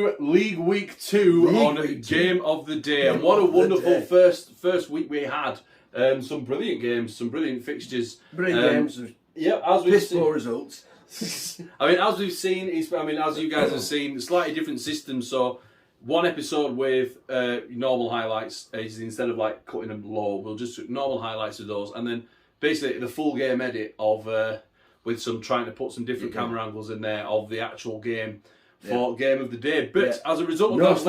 into League Week 2 on Game of the Day. And what a wonderful first week we had. Some brilliant games, some brilliant fixtures. Brilliant games. Yeah, as we've seen. Poor results. I mean, as we've seen, as you guys have seen, slightly different system. So, one episode with normal highlights is instead of like cutting them low, we'll just do normal highlights of those, and then basically the full game edit of with some trying to put some different camera angles in there of the actual game for Game of the Day. But as a result of no that,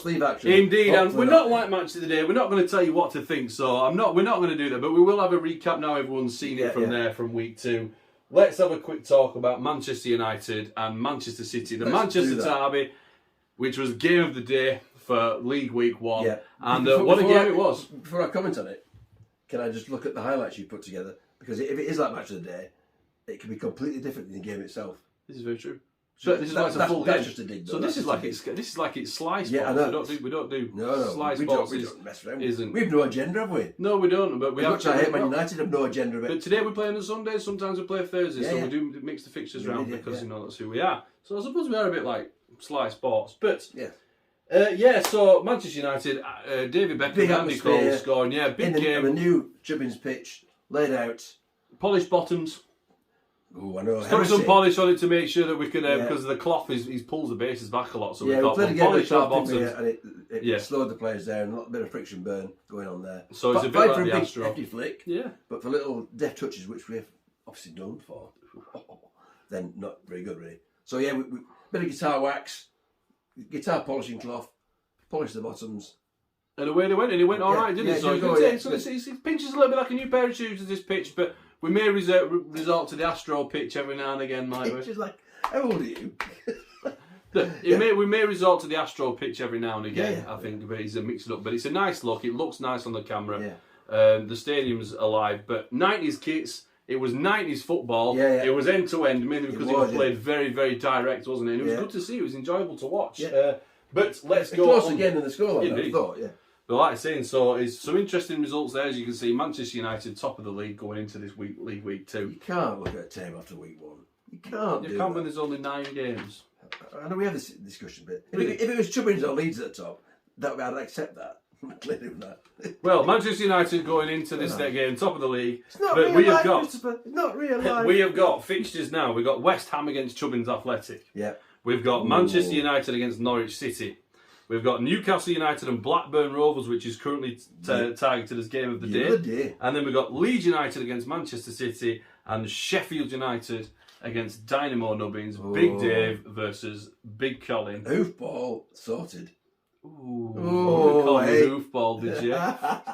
sleeve action. Indeed, and we're not like Match of the Day. We're not going to tell you what to think. So we're not going to do that. But we will have a recap now. Everyone's seen it from there from week 2. Let's have a quick talk about Manchester United and Manchester City. The Manchester Derby, which was Game of the Day for League Week 1. Yeah. And what a game it was. Before I comment on it, can I just look at the highlights you put together? Because if it is like Match of the Day, it can be completely different than the game itself. This is very true. So this is like a full game. Just a dig, so this is like it's slice balls. I know. We don't do no, slice we balls. We don't mess around. We have no agenda, have we? No, we don't. But we have. Much I hate Man United, have no agenda. But today we're playing on Sundays. Sometimes we play Thursdays, so we do mix the fixtures around because that's who we are. So I suppose we are a bit like slice sports, but so Manchester United, David Beckham, Andy Cole scoring, big game. On a new Chubbins pitch, laid out, polished bottoms. Oh, I know. Stuck some polish on it to make sure that we can, because the cloth he pulls the bases back a lot. So we thought, polish our bottoms. And it slowed the players down. A little bit of friction burn going on there. So it's a bit like the Astro. Hefty flick. Yeah. But for little deft touches, which we've obviously known for, then not very good, really. So we bit of guitar wax, guitar polishing cloth, polish the bottoms. And away they went, and it went all right, didn't it? So it pinches a little bit like a new pair of shoes at this pitch, but we may resort to the Astro pitch every now and again, might we? It's like, how old are you? We may resort to the Astro pitch every now and again, I think, but it's a mix it up. But it's a nice look, it looks nice on the camera. The stadium's alive, but 90s kits, it was 90s football, it was end-to-end, mainly because it was played very, very direct, wasn't it? And it was good to see, it was enjoyable to watch. But let's go close again in the scoreline, I thought, But like I was saying, so it's some interesting results there. As you can see, Manchester United top of the league going into this League Week 2. You can't look at a team after week 1. You can't. You can't when there's only 9 games. I know we have this discussion, but if it was Chubbins or Leeds at the top, I'd accept that. Clearly that. Well, Manchester United going into this game, top of the league. It's not but not real life. We have got fixtures now. We've got West Ham against Chubbins Athletic. Yeah. We've got Manchester United against Norwich City. We've got Newcastle United and Blackburn Rovers, which is currently targeted as Game of the Day. And then we've got Leeds United against Manchester City and Sheffield United against Dynamo Nubbins. Big Dave versus Big Colin. Hoofball sorted. Call me hoofball, did you?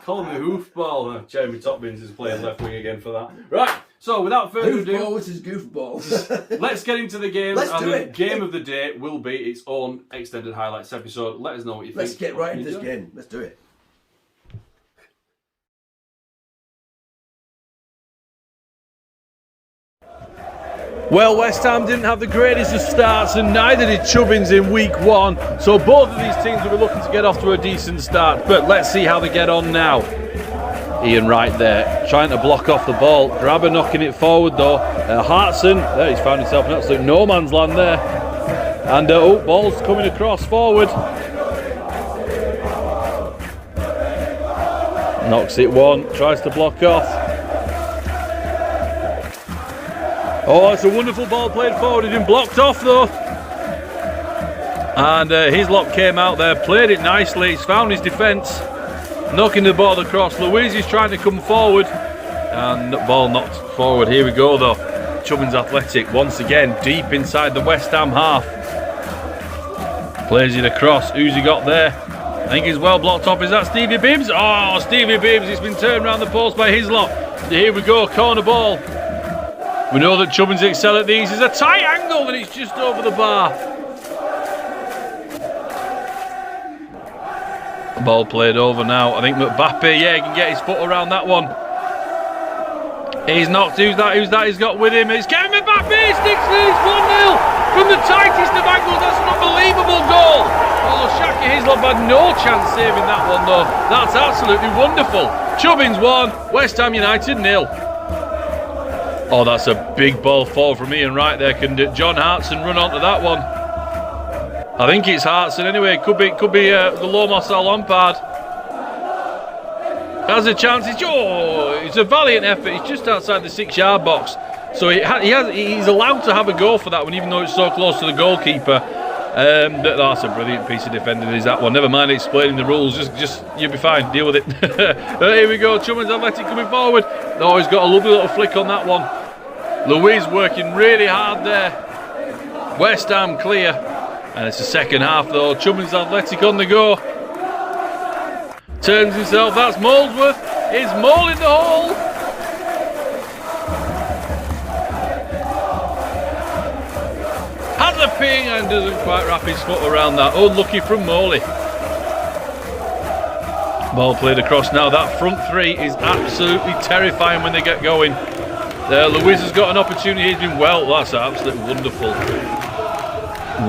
Call me hoofball. Jeremy Topbins is playing left wing again for that. Right, so without further ado, goofballs. Let's get into the game. Let's do it. Game of the Day will be its own extended highlights episode. Let us know what you think. Let's get right into this game. Let's do it. Well, West Ham didn't have the greatest of starts, and neither did Chubbins in week 1. So both of these teams will be looking to get off to a decent start. But let's see how they get on now. Ian Wright there, trying to block off the ball. Grabber knocking it forward though. Hartson, there he's found himself in absolute no man's land there. And ball's coming across forward. Knocks it one, tries to block off. Oh, it's a wonderful ball played forward. It's been blocked off though. And his lock came out there, played it nicely. He's found his defence, knocking the ball across. Louise is trying to come forward, and the ball knocked forward. Here we go though. Chubbins Athletic once again deep inside the West Ham half. Plays it across. Who's he got there? I think he's well blocked off. Is that Stevie Bibbs? Oh, Stevie Bibbs. It's been turned around the post by Hislop. Here we go. Corner ball. We know that Chubbins excel at these. It's a tight angle and it's just over the bar. Ball played over now. I think Mbappe, he can get his foot around that one. He's knocked. Who's that? He's got with him. It's Kevin Mbappe. Sticks it. It's 1-0 from the tightest of angles. That's an unbelievable goal. Oh, Shaka Hislop had no chance saving that one though. That's absolutely wonderful. Chubbins 1, West Ham United 0. Oh, that's a big ball forward from Ian Wright there. Can John Hartson run onto that one? I think it's Hartson anyway. Could be the Lomos or Lampard. Has a chance. It's a valiant effort. He's just outside the 6-yard box, so he's allowed to have a go for that one, even though it's so close to the goalkeeper. That's a brilliant piece of defending. Is that one? Never mind explaining the rules. Just you'll be fine. Deal with it. Here we go. Chummins Athletic coming forward. Oh, he's got a lovely little flick on that one. Louise working really hard there. West Ham clear, and it's the second half though. Chummins Athletic on the go. Turns himself. That's Molesworth. Is Mole in the hole? Has a ping and doesn't quite wrap his foot around that. Unlucky from Morley. Ball played across now. That front three is absolutely terrifying when they get going. Louise has got an opportunity. He's been well. That's an absolutely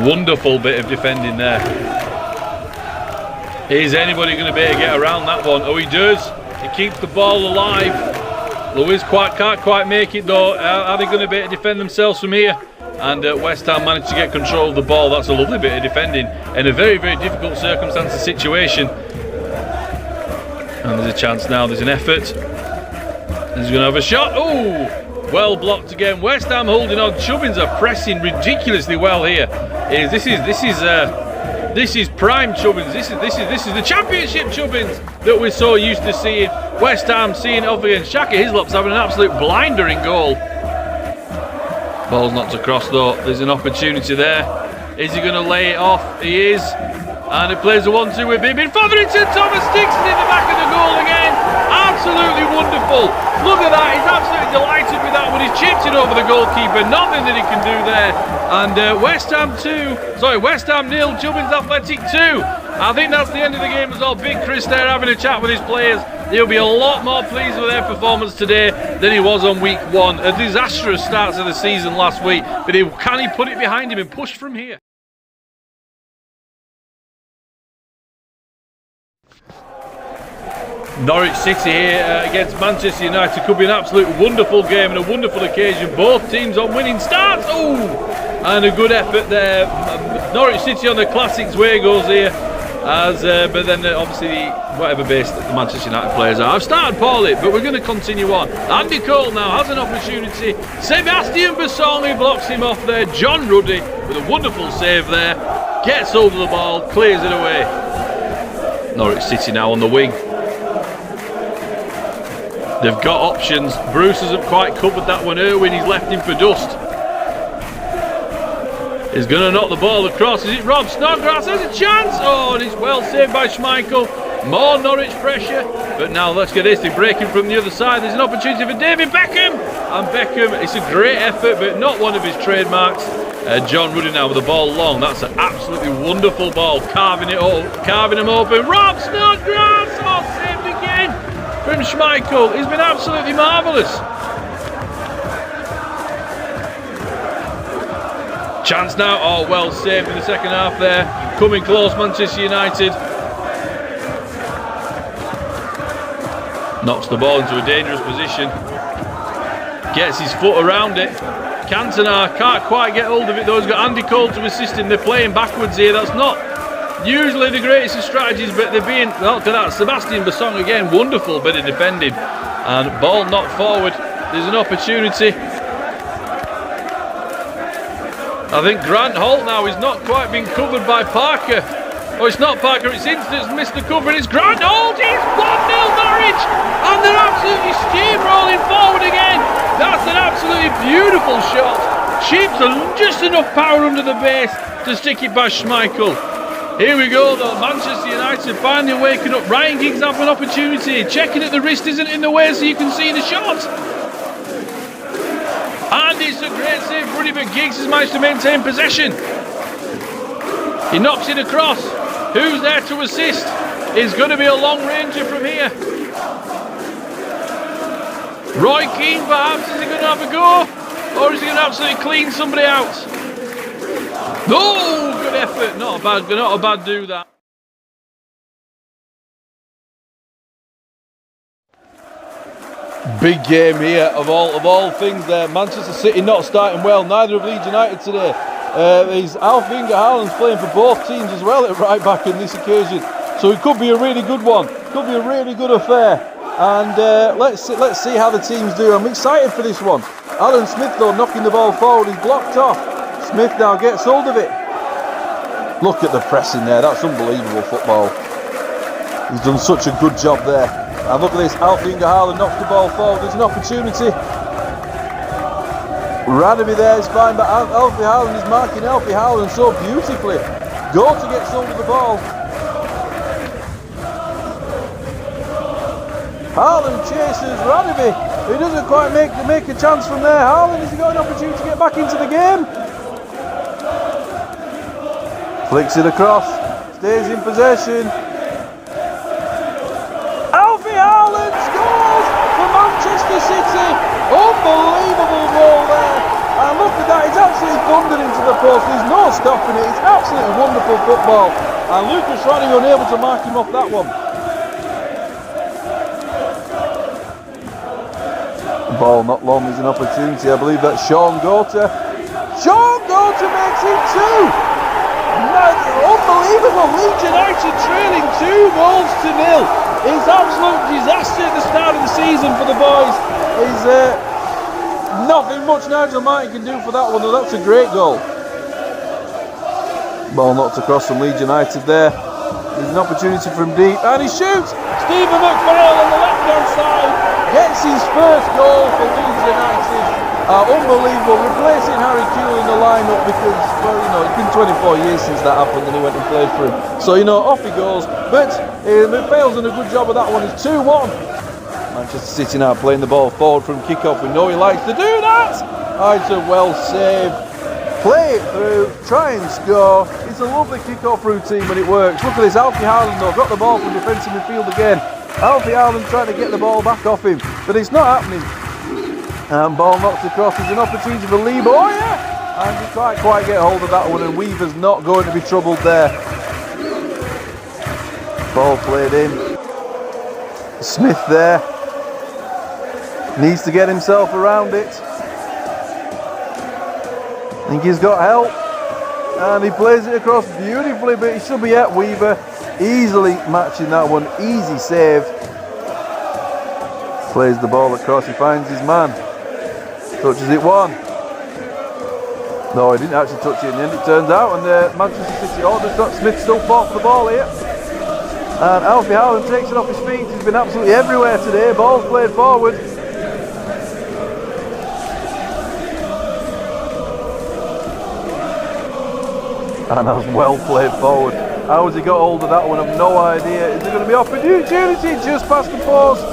wonderful bit of defending there. Is anybody going to be able to get around that one? Oh, he does. He keeps the ball alive. Louise can't quite make it though. Are they going to be able to defend themselves from here? And West Ham managed to get control of the ball. That's a lovely bit of defending in a very, very difficult circumstance and situation. And there's a chance now. There's an effort. He's going to have a shot. Oh, well blocked again. West Ham holding on. Chubbins are pressing ridiculously well here. This is prime Chubbins. This is the championship Chubbins that we're so used to seeing. West Ham seeing it off against Shaka Hislop's having an absolute blinder in goal. Ball's knocked across though. There's an opportunity there. Is he going to lay it off? He is. And he plays a 1-2 with Bibbin. Fotherington, Thomas Dixon in the back of the goal again. Absolutely wonderful. Look at that. He's absolutely delighted with that one. He's chipped it over the goalkeeper. Nothing that he can do there. And West Ham 0, Chubbins Athletic 2. I think that's the end of the game as well. Big Chris there having a chat with his players. He'll be a lot more pleased with their performance today than he was on week 1. A disastrous start to the season last week, but can he put it behind him and push from here? Norwich City here against Manchester United could be an absolute wonderful game and a wonderful occasion. Both teams on winning starts. Oh, and a good effort there. Norwich City on the classics way goes here. But then obviously whatever base that the Manchester United players are. I've started poorly, but we're going to continue on. Andy Cole now has an opportunity. Sebastian Bassong blocks him off there. John Ruddy with a wonderful save there. Gets over the ball, clears it away. Norwich City now on the wing. They've got options. Bruce hasn't quite covered that one. Irwin, he's left him for dust. He's going to knock the ball across. Is it Rob Snodgrass? There's a chance. Oh, and it's well saved by Schmeichel. More Norwich pressure. But now let's get this. They're breaking from the other side. There's an opportunity for David Beckham. And Beckham, it's a great effort, but not one of his trademarks. John Ruddy now with the ball long. That's an absolutely wonderful ball. Carving him open. Rob Snodgrass. Oh, saved again from Schmeichel. He's been absolutely marvellous. Chance now. Oh, well saved in the second half there. Coming close, Manchester United. Knocks the ball into a dangerous position. Gets his foot around it. Cantona can't quite get hold of it though. He's got Andy Cole to assist him. They're playing backwards here. That's not usually the greatest of strategies, but they're being... Look at that. Sebastian Bassong again. Wonderful bit of defending. And ball knocked forward. There's an opportunity. I think Grant Holt now is not quite being covered by Parker. Oh, it's not Parker, it's Instance missed the cover, and it's Grant Holt. It's 1-0 Norwich, and they're absolutely steamrolling forward again. That's an absolutely beautiful shot. Chips just enough power under the base to stick it by Schmeichel. Here we go though, Manchester United finally waking up. Ryan Giggs having an opportunity. Checking that the wrist isn't in the way so you can see the shot. And it's a great save for him, but Giggs has managed to maintain possession. He knocks it across. Who's there to assist? It's going to be a long ranger from here. Roy Keane perhaps, is he going to have a go? Or is he going to absolutely clean somebody out? No, good effort. Not a bad do that. Big game here of all things there. Manchester City not starting well. Neither of Leeds United today. Is Alfie Haaland's playing for both teams as well at right back on this occasion. So it could be a really good one. Could be a really good affair. And let's see how the teams do. I'm excited for this one. Alan Smith though knocking the ball forward. He's blocked off. Smith now gets hold of it. Look at the pressing there. That's unbelievable football. He's done such a good job there. And look at this. Alfie Haaland knocks the ball forward. There's an opportunity. Radamy there is fine, but Alfie Haaland is marking Alfie Haaland so beautifully. Gota gets hold of the ball. Haaland chases Radamy. He doesn't quite make a chance from there. Haaland, has he got an opportunity to get back into the game? Flicks it across. Stays in possession. Alfie Haaland scores for Manchester City. Unbelievable goal there. And look at that, it's absolutely thundered into the post. There's no stopping it. It's absolutely wonderful football. And Lucas Radamy unable to mark him off that one. The ball not long, there's an opportunity. I believe that's Sean Gota. Sean Gota makes it 2. Unbelievable. Leeds United trailing 2-0. It's absolute disaster at the start of the season for the boys. There's nothing much Nigel Martin can do for that one, though. That's a great goal. Ball knocked across from Leeds United there. There's an opportunity from deep, and he shoots. Stephen McPhail on the left-hand side gets his first goal for Leeds United. Unbelievable, replacing Harry Kewell in the lineup because, well, you know, it's been 24 years since that happened and he went and played for him. So, you know, off he goes. But McPhail's done a good job of that one. It's 2-1. Manchester City now playing the ball forward from kick-off. We know he likes to do that. It's a well saved. Play it through, try and score. It's a lovely kick-off routine when it works. Look at this, Alfie Haaland though, got the ball from defensive midfield again. Alfie Haaland trying to get the ball back off him, but it's not happening. And ball knocked across. There's an opportunity for Lee Boyer, and he can't quite get hold of that one, and Weaver's not going to be troubled there. Ball played in. Smith there. Needs to get himself around it. I think he's got help. And he plays it across beautifully, but he should be at Weaver. Easily matching that one. Easy save. Plays the ball across. He finds his man. Touches it one. No, he didn't actually touch it in the end, it turns out. And Manchester City orders got Smith still fought for the ball here. And Alfie Haaland takes it off his feet. He's been absolutely everywhere today. Ball's played forward. And that's well played forward. How has he got hold of that one? I've no idea. Is there going to be opportunity just past the post?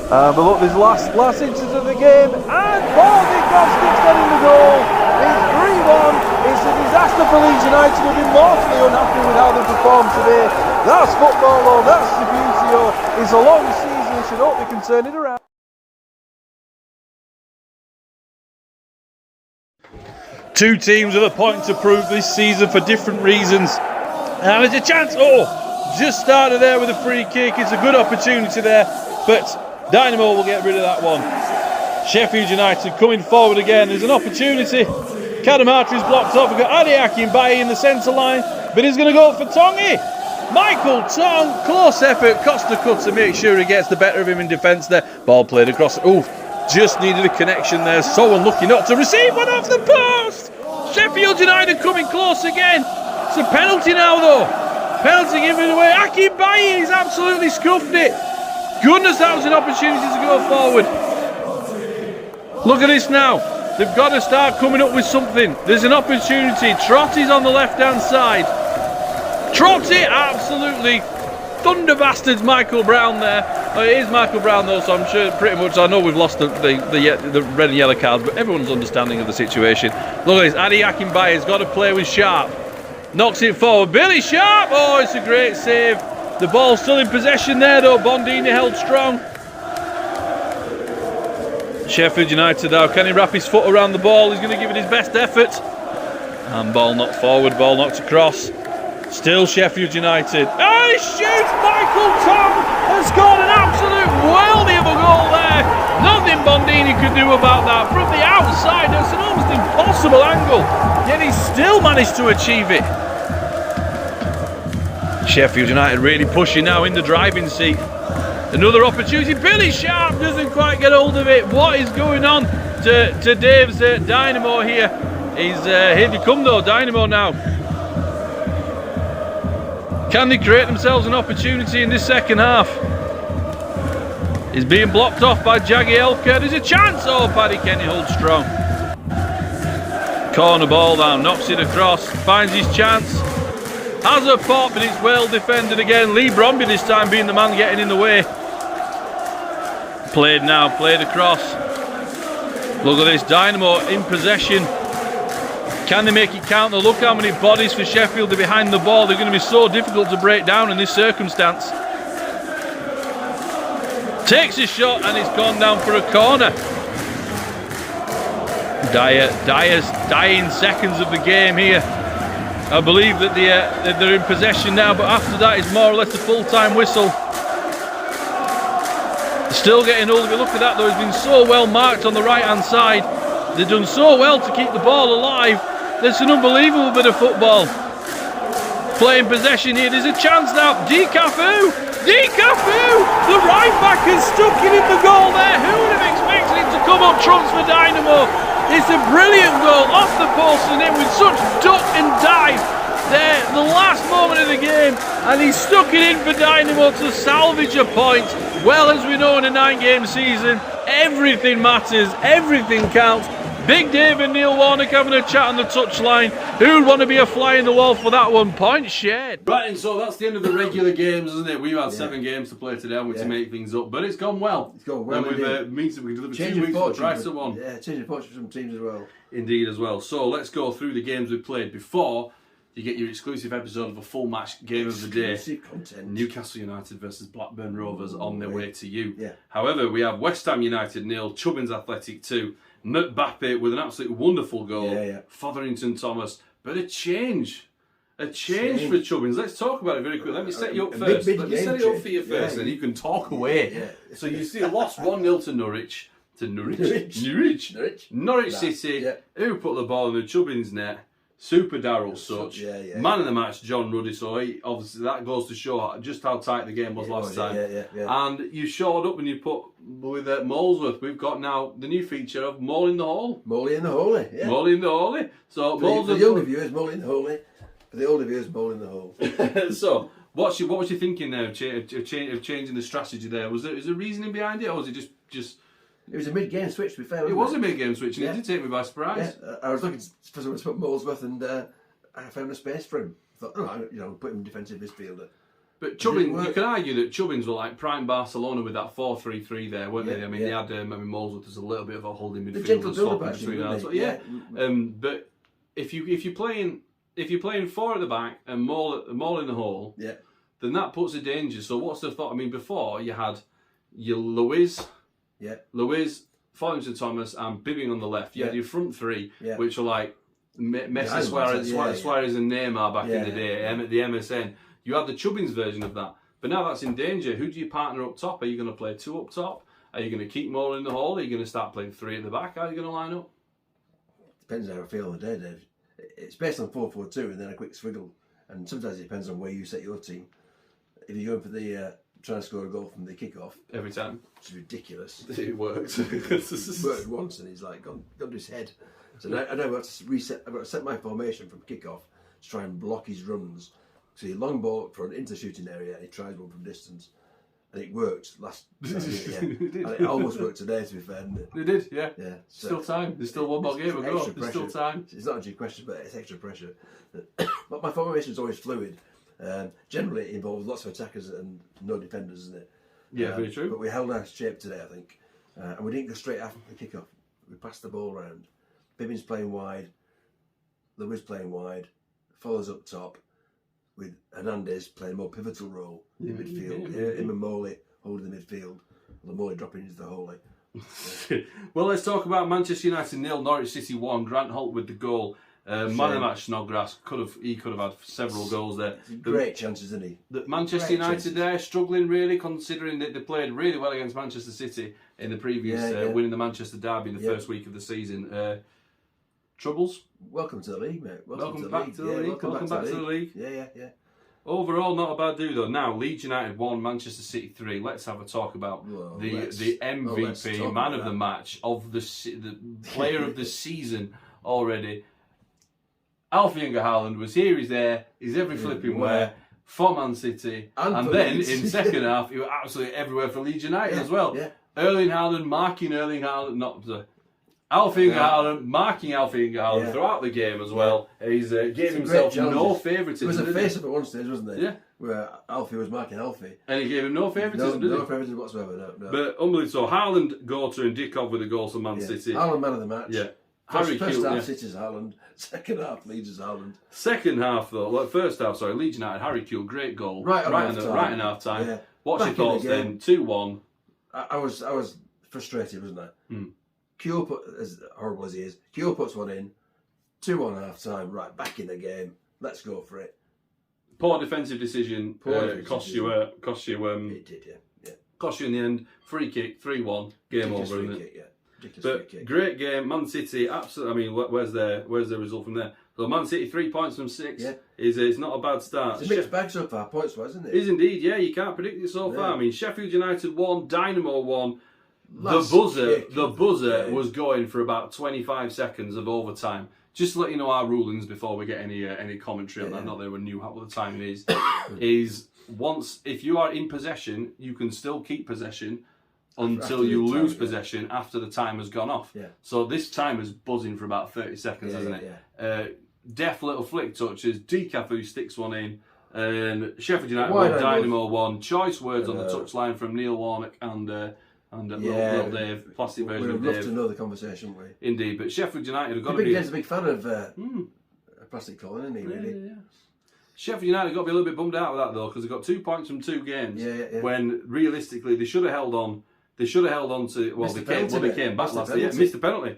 But look, there's last inches of the game, and Baldikowski's getting the goal. It's 3-1. It's a disaster for Leeds United, who've been mortally unhappy with how they performed today. That's football, though. That's the beauty of it. It's a long season. We should hope they can turn it around. Two teams with a point to prove this season for different reasons. And there's a chance. Just started there with a free kick. It's a good opportunity there, but Dynamo will get rid of that one. Sheffield United coming forward again. There's an opportunity. Kadamartri's blocked off. We've got Adi Akinbaye in the centre line, but he's going to go for Tongi. Michael Tong, close effort. Costa cuts to make sure he gets the better of him in defence there. Ball played across. Just needed a connection there. So unlucky not to receive one off the post. Sheffield United coming close again. It's a penalty now though. Penalty given away. Akinbaye, he's absolutely scuffed it. Goodness, that was an opportunity to go forward. Look at this now. They've got to start coming up with something. There's an opportunity. Trotty's on the left-hand side. Trotty, absolutely thunder bastards Michael Brown there. It is Michael Brown though, so I'm sure pretty much, I know we've lost the red and yellow cards, but everyone's understanding of the situation. Look at this, Adi Akinbaye's got to play with Sharp. Knocks it forward, Billy Sharp, it's a great save. The ball's still in possession there though, Bondini held strong. Sheffield United now, can he wrap his foot around the ball? He's going to give it his best effort. And ball knocked forward, ball knocked across. Still Sheffield United. And he shoots! Michael Tom has scored an absolute worldie of a goal there. Nothing Bondini could do about that. From the outside, it's an almost impossible impossible angle, yet he still managed to achieve it. Sheffield United really pushing now in the driving seat. Another opportunity. Billy Sharp doesn't quite get hold of it. What is going on to Dave's Dynamo here? Here they come though, Dynamo now. Can they create themselves an opportunity in this second half? He's being blocked off by Jaggy Elker. There's a chance. Oh, Paddy Kenny holds strong. Corner ball now, knocks it across, finds his chance. Has a pop, but it's well defended again. Lee Bromby this time being the man getting in the way. Played now, played across. Look at this, Dynamo in possession. Can they make it count? Now look how many bodies for Sheffield are behind the ball. They're going to be so difficult to break down in this circumstance. Takes a shot and it's gone down for a corner. Dyer's dying seconds of the game here. I believe that they're in possession now, but after that it's more or less a full-time whistle. Still getting hold of it. Look at that though, he's been so well marked on the right-hand side. They've done so well to keep the ball alive. There's an unbelievable bit of football. Playing possession here, there's a chance now. Cafu! The right back has stuck it in the goal there. Who would have expected it to come up trumps for Dynamo? It's a brilliant goal off the post and in with such duck and dive there, the last moment of the game, and he stuck it in for Dynamo to salvage a point. Well, as we know in a 9-game season, everything matters, everything counts. Big Dave and Neil Warnock having a chat on the touchline. Who'd want to be a fly in the wall for that one? Point shared. Right, and so that's the end of the regular games, isn't it? We've had 7 games to play today, haven't we, to make things up, but it's gone well. It's gone well. And we've delivered 2 weeks for the price of one. Yeah, changing fortune for some teams as well. Indeed, as well. So let's go through the games we played before you get your exclusive episode of a full match game of the day. Exclusive content. Newcastle United versus Blackburn Rovers on their way to you. Yeah. However, we have West Ham United 0, Chubbins Athletic 2, Mbappe with an absolutely wonderful goal. Fotherington Thomas, but a change for Chubbins. Let's talk about it very quickly. Let me set you up first. Let me set it up for you first, and you can talk away. Yeah. So you see, lost 1-0 to Norwich. Norwich City, who put the ball in the Chubbins net. Super Darryl Such. Man of the match, John Ruddy. So obviously that goes to show just how tight the game was last time. And you showed up and you put with Molesworth. We've got now the new feature of Mole in the Hole. Mole in the Holy. Yeah. Mole in the Holy. So for the younger viewers, Mole in the Holy. For the older viewers, Mole in the Hole. So what was you thinking there of changing the strategy there? Was there a reasoning behind it, or was it just? It was a mid-game switch, to be fair. It was a mid-game switch, and it did take me by surprise. Yeah. I was looking for someone to put Molesworth, and I found a space for him. I thought, put him in defensive midfielder. But Chubbins, you can argue that Chubbins were like prime Barcelona with that 4-3-3 there, weren't they? I mean, they had Molesworth as a little bit of a holding midfielder. The gentle build-up, actually, but if you're playing 4 at the back and Mole in the hole, then that puts a danger. So what's the thought? I mean, before you had your Lewis, Fotherington Thomas, and Bibbing on the left. You had your front 3, which were like Messi, Suarez, and Neymar back in the day, at the MSN. You had the Chubbins version of that. But now that's in danger. Who do you partner up top? Are you going to play 2 up top? Are you going to keep Mole in the hole? Are you going to start playing 3 at the back? How are you going to line up? Depends how I feel on the day, Dave. It's based on 4-4-2 and then a quick swiggle. And sometimes it depends on where you set your team. If you're going for the trying to score a goal from the kick-off every time, it's ridiculous. It works. It worked once and he's like gone to his head. So now I know I've got to reset. I've got to set my formation from kick-off to try and block his runs. So he long ball up front into the shooting area and he tries one from distance. And it worked last year, And it almost worked today, to be fair, didn't it? It did, yeah. So still time. There's still one more game to go. There's still time. It's not a G question, but it's extra pressure. But my formation is always fluid. Generally, it involves lots of attackers and no defenders, isn't it? Yeah, very true. But we held our shape today, I think. And we didn't go straight after the kick-off. We passed the ball around. Bibbin's playing wide. Lewis playing wide. Follows up top. With Hernandez playing a more pivotal role in midfield. Him and Moley holding the midfield. The Moley dropping into the Holy. Well, let's talk about Manchester United 0, Norwich City 1. Grant Holt with the goal. Man of the match, Snodgrass. He could have had several goals there. Great chances, isn't he? Manchester United there struggling really, considering that they played really well against Manchester City in the previous winning the Manchester derby in the first week of the season. troubles. Welcome to the league, mate. Welcome back to the league. Welcome back to the league. Yeah. Overall, not a bad do though. Now, Leeds United 1, Manchester City 3. Let's have a talk about the MVP, man of the match, of the player of the season already. Alfie Haaland was here, he's there, he's every flipping where for Man City. And then in second half, he was absolutely everywhere for Leeds United as well. Yeah. Erling Haaland marking Erling Haaland, Alfie Haaland marking Alfie Haaland throughout the game as well. He's gave himself no favouritism. There was a face-up at one stage, wasn't there? Yeah. Where Alfie was marking Alfie. And he gave him no favouritism, no favouritism whatsoever, no. But unbelievable. So Haaland, Gota and Dickov with the goals for Man City. Haaland man of the match. Yeah. First half, City's Haaland. Second half, Leeds is Haaland. Second half, though, first half, Leeds United, Harry Kewell, great goal. Right in half time. Yeah. What's your thoughts then? 2-1. I was frustrated, wasn't I? Kewell put, as horrible as he is, Kewell puts one in. 2-1 half time. Right, back in the game. Let's go for it. Poor defensive decision. Cost you. It did, yeah. Cost you in the end. Free kick, 3-1. Game over, isn't it? Yeah. But great game, Man City. Absolutely. I mean, where's the result from there? So Man City 3 points from 6 is not a bad start. It's a mixed bag so far, points-wise, isn't it? Is indeed, yeah. You can't predict it so far. I mean, Sheffield United 1, Dynamo 1. The buzzer was going for about 25 seconds of overtime. Just to let you know our rulings before we get any commentary on that. Not that we knew what the timing is. Is once if you are in possession, you can still keep possession until you lose possession after the time has gone off. Yeah. So this time is buzzing for about 30 seconds, isn't it? Yeah. Deft little flick touches, Decafu sticks one in, and Sheffield United 1, Dynamo 1. Choice words on the touchline from Neil Warnock and little Dave, plastic version of Dave. We'd love to know the conversation, we. Indeed, but Sheffield United have got to be... Dave's a big fan of plastic Colin, isn't he, really? Yeah. Sheffield United got to be a little bit bummed out with that, though, because they got 2 points from 2 games, when realistically they should have held on. They should have held on to... Well, they came back last year. Missed the penalty.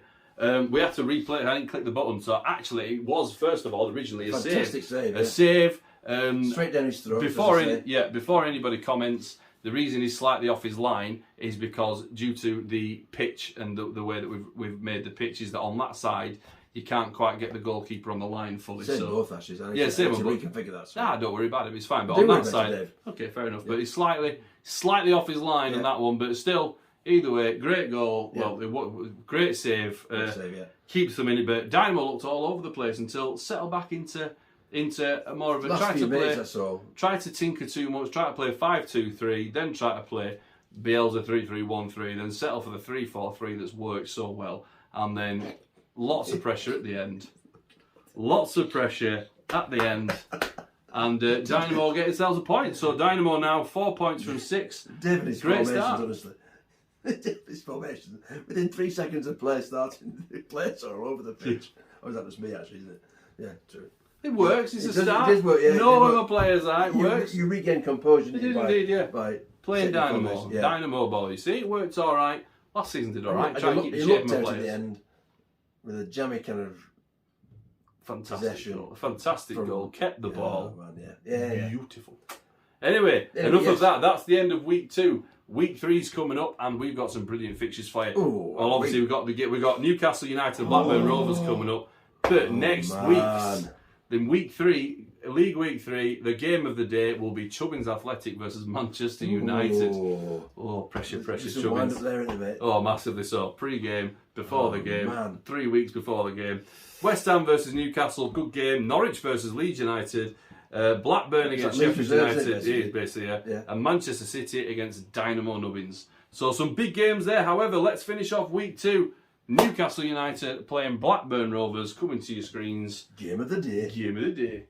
We had to replay it. I didn't click the button. So actually, it was, first of all, originally a fantastic save. A save. Straight down his throat. Before anybody comments, the reason he's slightly off his line is because due to the pitch and the way that we've made the pitch is that on that side, you can't quite get the goalkeeper on the line fully. Same both, actually. Same on both. Reconfigure that. Don't worry about it. It's fine. But on that side... Okay, fair enough. But he's slightly off his line on that one, but still, either way, great goal. Yeah. Well, great save. Keeps them in it, but Dynamo looked all over the place until settled back into a more of a try to tinker too much, try to play 5-2-3, then try to play Bielsa 3-3-1-3, then settle for the 3-4-3 that's worked so well, and then lots of pressure at the end. And Dynamo get themselves a point. So Dynamo now 4 points from 6. David's formations, honestly. David's formations. Within 3 seconds of play starting, players are all over the pitch. Or is that just me, actually, isn't it? Yeah, true. It works. It's a start. It does work, yeah. No other players are. It works. You regain composure. It did indeed, yeah. By playing Dynamo. Yeah. Dynamo ball, you see. It worked all right. Last season did all right. Try and keep the shape of my players. At the end with a jammy kind of fantastic goal. Kept the ball. Yeah. Beautiful. Anyway, enough of that. That's the end of week 2. Week 3's coming up, and we've got some brilliant fixtures for you. Well, obviously we've got Newcastle United and Blackburn Rovers coming up. But next week 3, League Week 3, the game of the day will be Chubbins Athletic versus Manchester United. Pressure, Chubbins. There, isn't it? Massively so. Pre-game, before the game, 3 weeks before the game. West Ham versus Newcastle, good game. Norwich versus Leeds United. Blackburn against Sheffield United, basically, and Manchester City against Dynamo Nubbins. So some big games there. However, let's finish off week 2. Newcastle United playing Blackburn Rovers, coming to your screens. Game of the day.